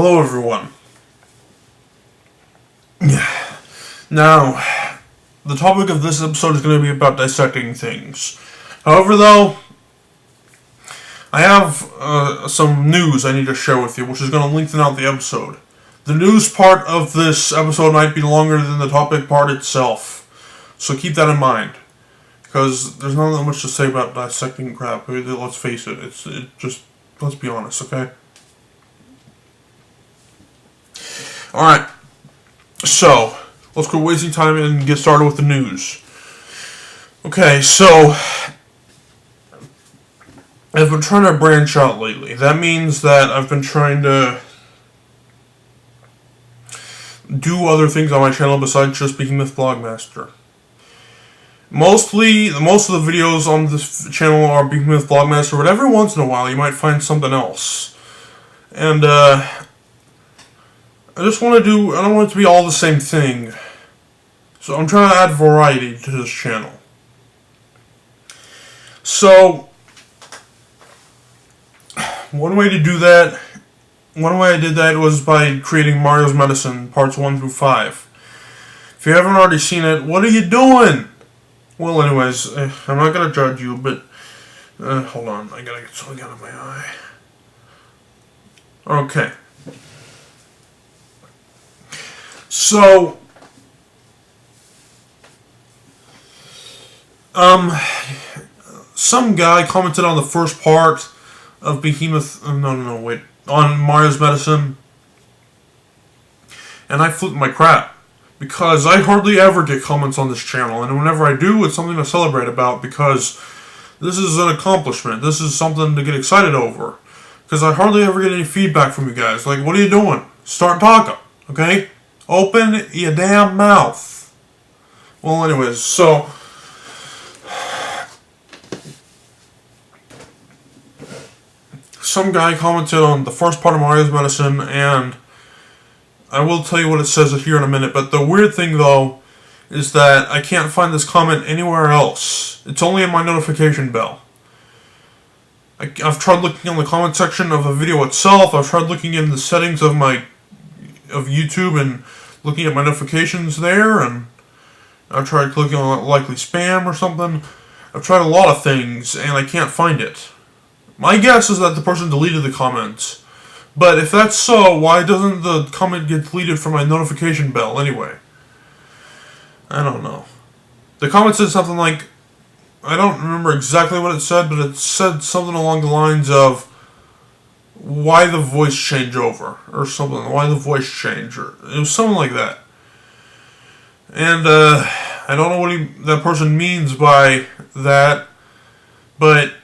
Hello everyone. Now, the topic of this episode is going to be about dissecting things. However, though, I have some news I need to share with you, which is going to lengthen out the episode. The news part of this episode might be longer than the topic part itself, so keep that in mind. Because there's not that much to say about dissecting crap. Let's face it. Let's be honest, okay? Alright, so, let's quit wasting time and get started with the news. Okay, so, I've been trying to branch out lately. That means that I've been trying to do other things on my channel besides just Behemoth Blogmaster. Most of the videos on this channel are Behemoth Blogmaster, but every once in a while you might find something else. And, I don't want it to be all the same thing. So I'm trying to add variety to this channel. So, one way I did that was by creating Mario's Medicine, parts 1 through 5. If you haven't already seen it, what are you doing? Well, anyways, I'm not going to judge you, but, hold on, I gotta get something out of my eye. Okay. So, some guy commented on the first part of Behemoth, on Mario's Medicine, and I flipped my crap, because I hardly ever get comments on this channel, and whenever I do, it's something to celebrate about, because this is an accomplishment, this is something to get excited over, because I hardly ever get any feedback from you guys, like, what are you doing? Start talking, okay? Open your damn mouth. Well, anyways, so some guy commented on the first part of Mario's Medicine, and I will tell you what it says here in a minute, but the weird thing, though, is that I can't find this comment anywhere else. It's only in my notification bell. I've tried looking on the comment section of the video itself, I've tried looking in the settings of YouTube and looking at my notifications there, and I've tried clicking on likely spam or something. I've tried a lot of things, and I can't find it. My guess is that the person deleted the comments. But if that's so, why doesn't the comment get deleted from my notification bell anyway? I don't know. The comment said something like, I don't remember exactly what it said, but it said something along the lines of, why the voice changeover, or something, why the voice change, or it was something like that. And, I don't know what that person means by that, but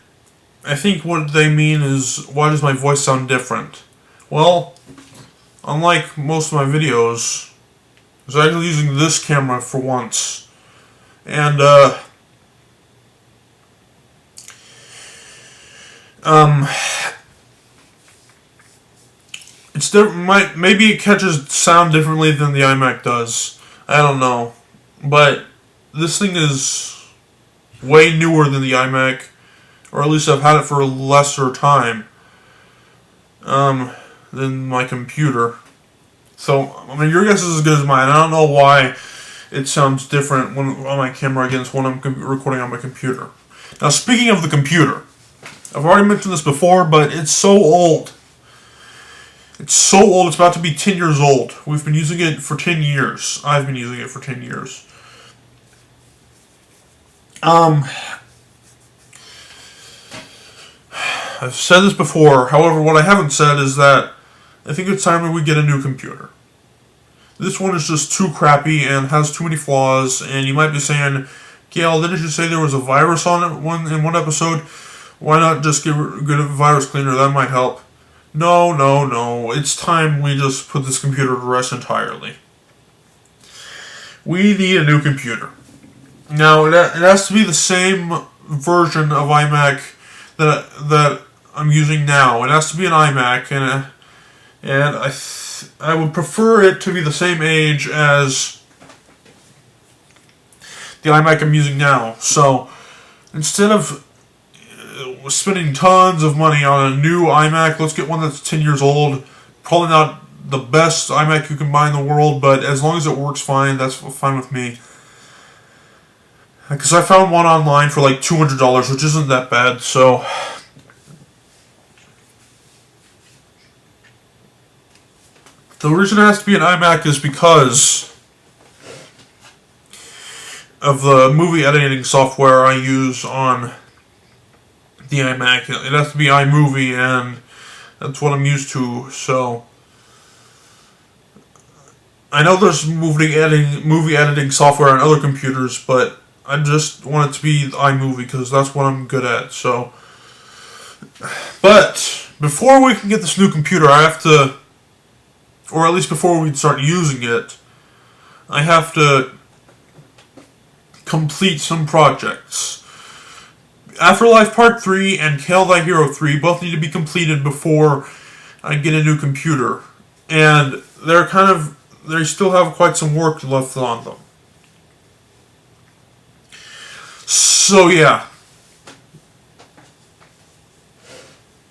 I think what they mean is, why does my voice sound different? Well, unlike most of my videos, I was actually using this camera for once, and, it's different. Maybe it catches sound differently than the iMac does. I don't know, but this thing is way newer than the iMac, or at least I've had it for a lesser time than my computer. So, I mean, your guess is as good as mine. I don't know why it sounds different on my camera against when I'm recording on my computer. Now, speaking of the computer, I've already mentioned this before, but it's so old. It's so old, it's about to be 10 years old. We've been using it for 10 years. I've been using it for 10 years. I've said this before, however, what I haven't said is that I think it's time that we get a new computer. This one is just too crappy and has too many flaws, and you might be saying, Kale, didn't you say there was a virus on it in one episode? Why not just get rid of virus cleaner? That might help. No. It's time we just put this computer to rest entirely. We need a new computer. Now, it has to be the same version of iMac that I'm using now. It has to be an iMac, and I would prefer it to be the same age as the iMac I'm using now. So, instead of spending tons of money on a new iMac, let's get one that's 10 years old, probably not the best iMac you can buy in the world, but as long as it works fine, that's fine with me. Because I found one online for like $200, which isn't that bad, so... The reason it has to be an iMac is because of the movie editing software I use on the iMac. It has to be iMovie, and that's what I'm used to, so... I know there's movie editing software on other computers, but I just want it to be iMovie because that's what I'm good at, so... But, before we can get this new computer, I have to... Or at least before we start using it, I have to complete some projects. Afterlife Part 3 and Kale Thy Hero 3 both need to be completed before I get a new computer. And they still have quite some work left on them. So yeah.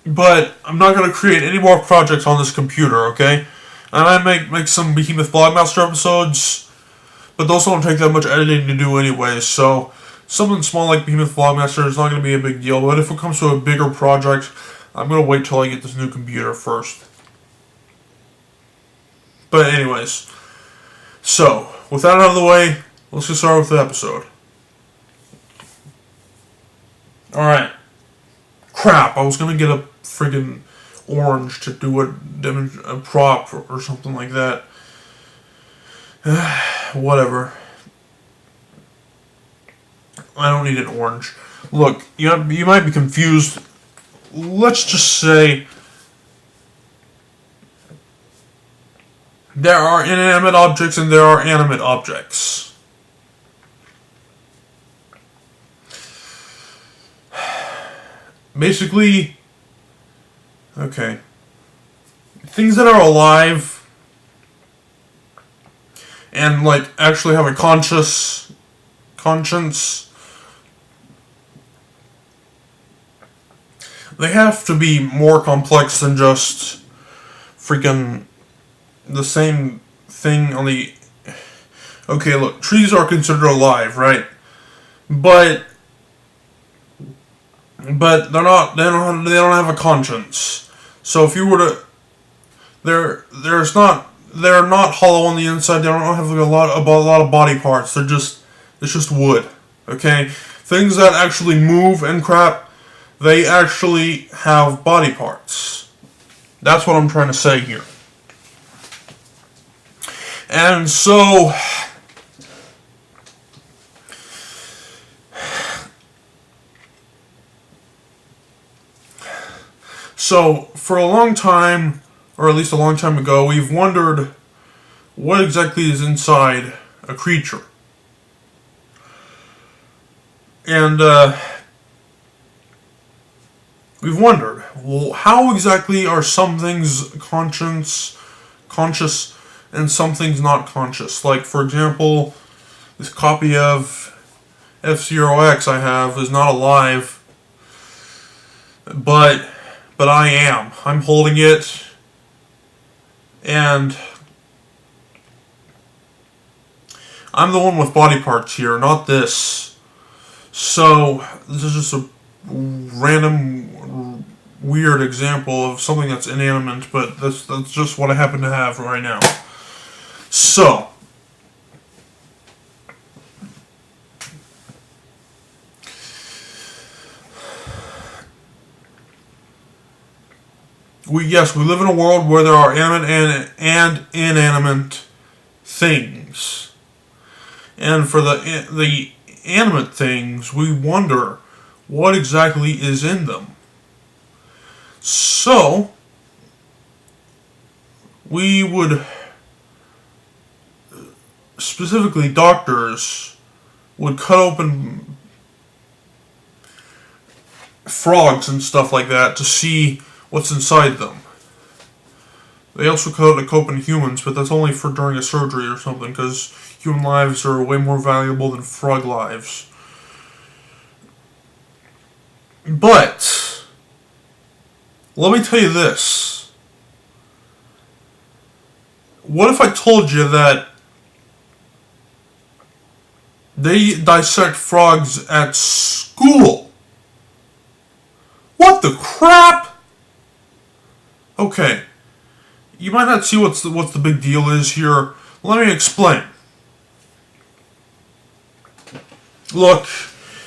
But I'm not going to create any more projects on this computer, okay? I might make some Behemoth Blogmaster episodes, but those don't take that much editing to do anyway, so something small like Behemoth Blogmaster is not going to be a big deal, but if it comes to a bigger project, I'm going to wait till I get this new computer first. But anyways, so, with that out of the way, let's get started with the episode. Alright. Crap, I was going to get a friggin' orange to do a prop or something like that. Whatever. I don't need an orange. Look, you might be confused. Let's just say there are inanimate objects and there are animate objects. Basically, okay. Things that are alive and, like, actually have a conscience, they have to be more complex than just freaking the same thing on the... Okay, look, trees are considered alive, right? But they're not. They don't have a conscience. So if you were to, they're not hollow on the inside. They don't have a lot of body parts. It's just wood. Okay, things that actually move and crap, they actually have body parts. That's what I'm trying to say here. And so, for a long time, or at least a long time ago, we've wondered what exactly is inside a creature. And we've wondered, well, how exactly are some things conscious, and some things not conscious? Like, for example, this copy of F-Zero-X I have is not alive, but I am. I'm holding it, and I'm the one with body parts here, not this. So, this is just a random, weird example of something that's inanimate, but that's just what I happen to have right now. So, we live in a world where there are animate and inanimate things. And for the animate things, we wonder what exactly is in them. So, we would, specifically doctors, would cut open frogs and stuff like that to see what's inside them. They also cut open humans, but that's only for during a surgery or something, because human lives are way more valuable than frog lives. But let me tell you this. what if I told you that they dissect frogs at school? What the crap? Okay, you might not see what's the big deal is here. Let me explain. Look,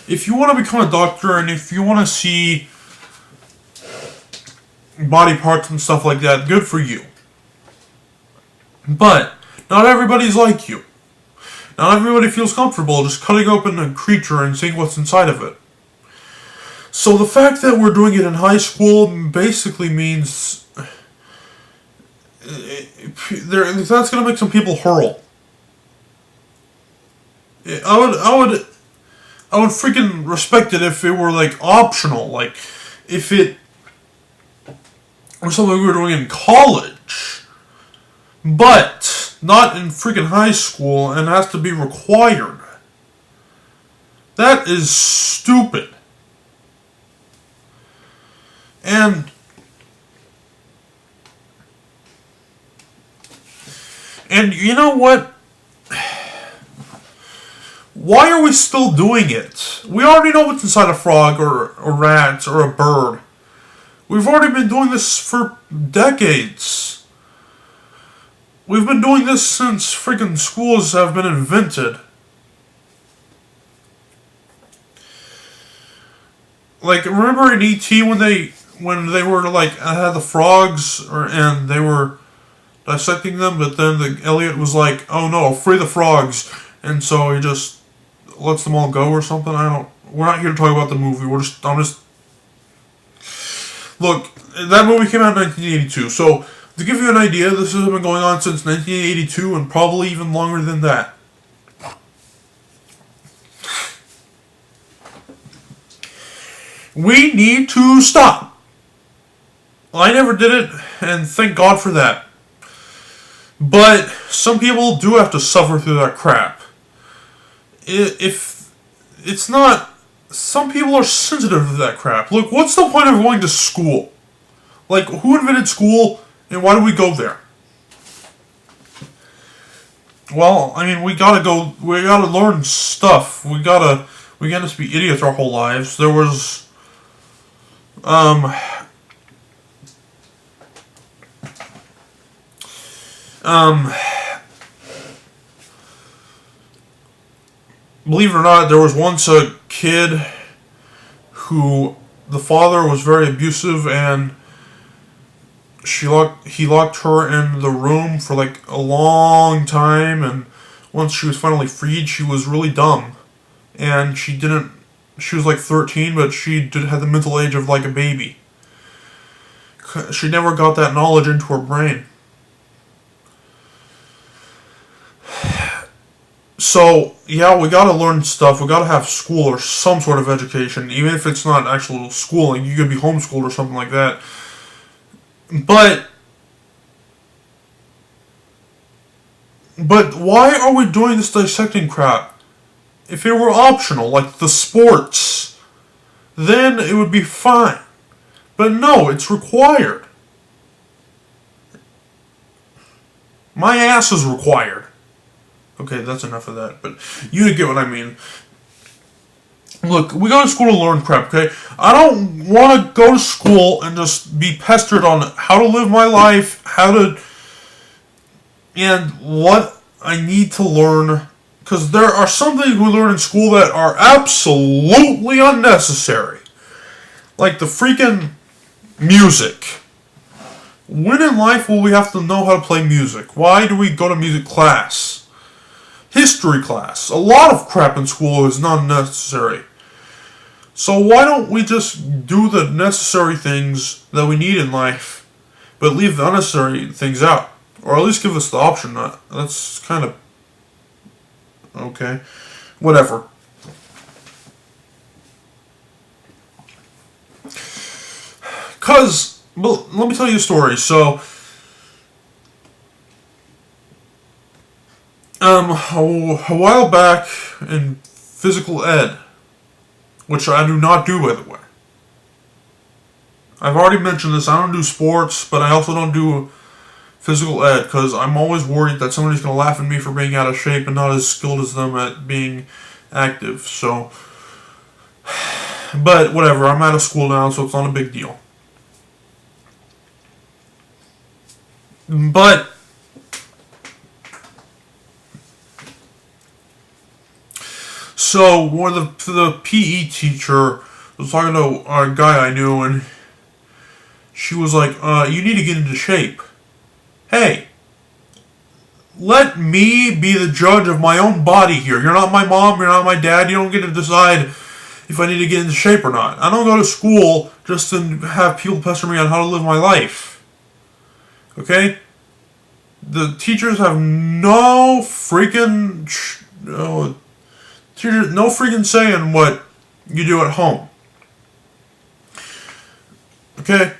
if you want to become a doctor and if you want to see body parts and stuff like that, good for you. But not everybody's like you. Not everybody feels comfortable just cutting open a creature and seeing what's inside of it. So the fact that we're doing it in high school basically means that's going to make some people hurl. I would freaking respect it if it were like optional, like if it were something we were doing in college, but not in freaking high school and has to be required. That is stupid. And you know what? Why are we still doing it? We already know what's inside a frog or a rat or a bird. We've already been doing this for decades. We've been doing this since freaking schools have been invented. Like, remember in E.T. when they were like had the frogs and they were dissecting them, but then Elliot was like, "Oh no, free the frogs," and so he just lets them all go or something. We're not here to talk about the movie. Look, that movie came out in 1982. So to give you an idea, this has been going on since 1982 and probably even longer than that. We need to stop. I never did it, and thank God for that. But some people do have to suffer through that crap. If it's not, some people are sensitive to that crap. Look, what's the point of going to school? Like, who invented school, and why do we go there? Well, I mean, we gotta learn stuff. We can't just be idiots our whole lives. There was, believe it or not, there was once a kid who the father was very abusive, and he locked her in the room for like a long time, and once she was finally freed, she was really dumb, and she was like 13, but had the mental age of like a baby. She never got that knowledge into her brain. So, yeah, we gotta learn stuff. We gotta have school or some sort of education. Even if it's not actual schooling, you could be homeschooled or something like that. But why are we doing this dissecting crap? If it were optional, like the sports, then it would be fine. But no, it's required. My ass is required. Okay, that's enough of that, but you get what I mean. Look, we go to school to learn crap, okay? I don't want to go to school and just be pestered on how to live my life, and what I need to learn. Because there are some things we learn in school that are absolutely unnecessary. Like the freaking music. When in life will we have to know how to play music? Why do we go to music class? History class. A lot of crap in school is not necessary. So why don't we just do the necessary things that we need in life, but leave the unnecessary things out? Or at least give us the option. That's kind of... okay. Whatever. Because, well, let me tell you a story. So, a while back in physical ed, which I do not do, by the way. I've already mentioned this. I don't do sports, but I also don't do physical ed, because I'm always worried that somebody's going to laugh at me for being out of shape and not as skilled as them at being active. So, but whatever, I'm out of school now, so it's not a big deal. But so the PE teacher was talking to a guy I knew, and she was like, "You need to get into shape." Hey, let me be the judge of my own body here. You're not my mom. You're not my dad. You don't get to decide if I need to get into shape or not. I don't go to school just to have people pester me on how to live my life. Okay? The teachers have no freaking say in what you do at home. Okay?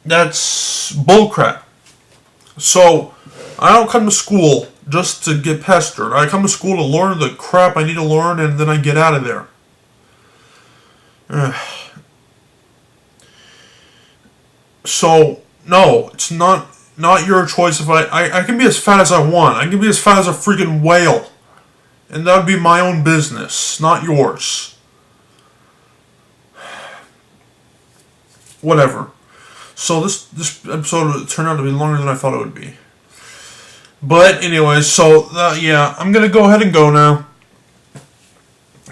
That's bullcrap. So, I don't come to school just to get pestered. I come to school to learn the crap I need to learn, and then I get out of there. So, no, it's not your choice. If I can be as fat as I want. I can be as fat as a freaking whale. And that would be my own business, not yours. Whatever. So this episode turned out to be longer than I thought it would be. But anyways, so yeah, I'm going to go ahead and go now.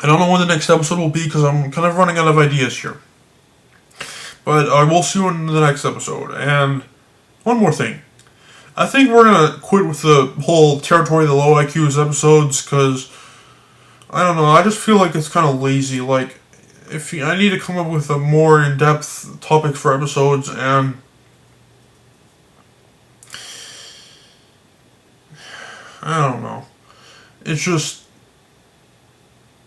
I don't know when the next episode will be because I'm kind of running out of ideas here. But I will see you in the next episode. And one more thing. I think we're going to quit with the whole territory of the low IQs episodes because, I don't know, I just feel like it's kind of lazy. Like, I need to come up with a more in-depth topic for episodes, and I don't know. It's just,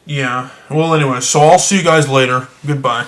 yeah. Well, anyway, so I'll see you guys later. Goodbye.